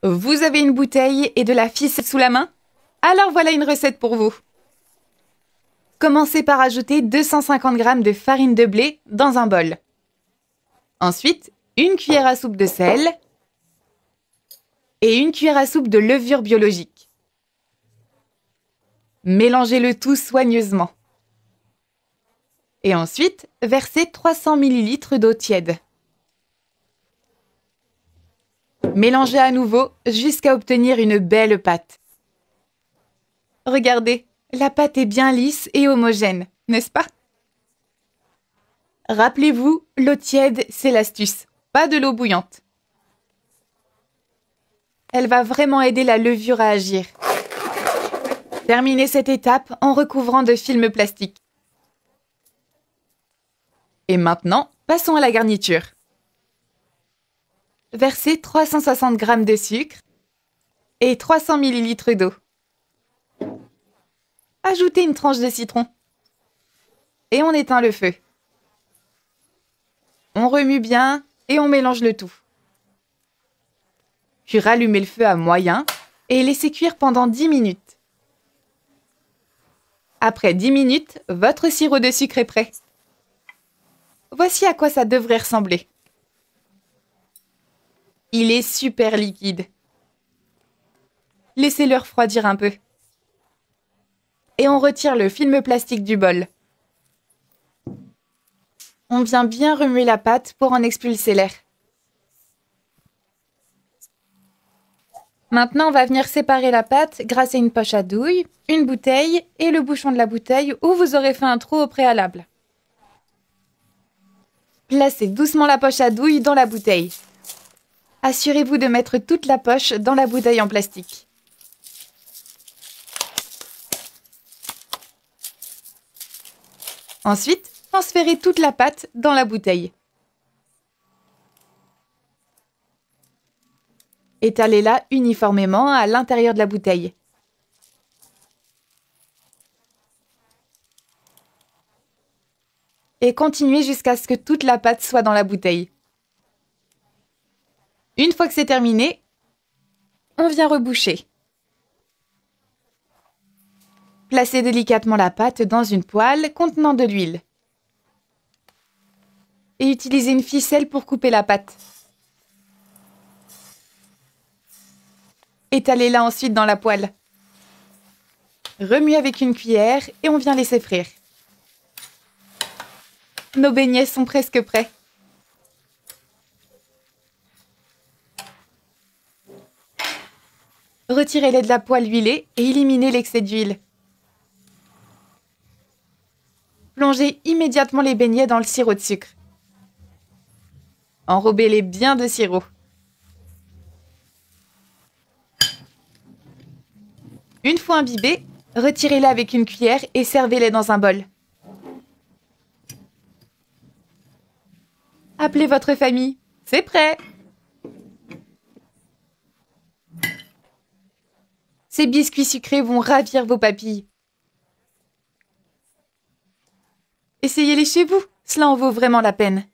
Vous avez une bouteille et de la ficelle sous la main? Alors voilà une recette pour vous. Commencez par ajouter 250 g de farine de blé dans un bol. Ensuite, une cuillère à soupe de sel et une cuillère à soupe de levure biologique. Mélangez le tout soigneusement. Et ensuite, versez 300 ml d'eau tiède. Mélangez à nouveau jusqu'à obtenir une belle pâte. Regardez, la pâte est bien lisse et homogène, n'est-ce pas? Rappelez-vous, l'eau tiède, c'est l'astuce, pas de l'eau bouillante. Elle va vraiment aider la levure à agir. Terminez cette étape en recouvrant de film plastique. Et maintenant, passons à la garniture. Versez 360 g de sucre et 300 ml d'eau. Ajoutez une tranche de citron. Et on éteint le feu. On remue bien et on mélange le tout. Puis rallumez le feu à moyen et laissez cuire pendant 10 minutes. Après 10 minutes, votre sirop de sucre est prêt. Voici à quoi ça devrait ressembler. Il est super liquide. Laissez-le refroidir un peu. Et on retire le film plastique du bol. On vient bien remuer la pâte pour en expulser l'air. Maintenant, on va venir séparer la pâte grâce à une poche à douille, une bouteille et le bouchon de la bouteille où vous aurez fait un trou au préalable. Placez doucement la poche à douille dans la bouteille. Assurez-vous de mettre toute la poche dans la bouteille en plastique. Ensuite, transférez toute la pâte dans la bouteille. Étalez-la uniformément à l'intérieur de la bouteille. Et continuez jusqu'à ce que toute la pâte soit dans la bouteille. Une fois que c'est terminé, on vient reboucher. Placez délicatement la pâte dans une poêle contenant de l'huile. Et utilisez une ficelle pour couper la pâte. Étalez-la ensuite dans la poêle. Remuez avec une cuillère et on vient laisser frire. Nos beignets sont presque prêts. Retirez-les de la poêle huilée et éliminez l'excès d'huile. Plongez immédiatement les beignets dans le sirop de sucre. Enrobez-les bien de sirop. Une fois imbibés, retirez-les avec une cuillère et servez-les dans un bol. Appelez votre famille, c'est prêt! Ces biscuits sucrés vont ravir vos papilles. Essayez-les chez vous, cela en vaut vraiment la peine.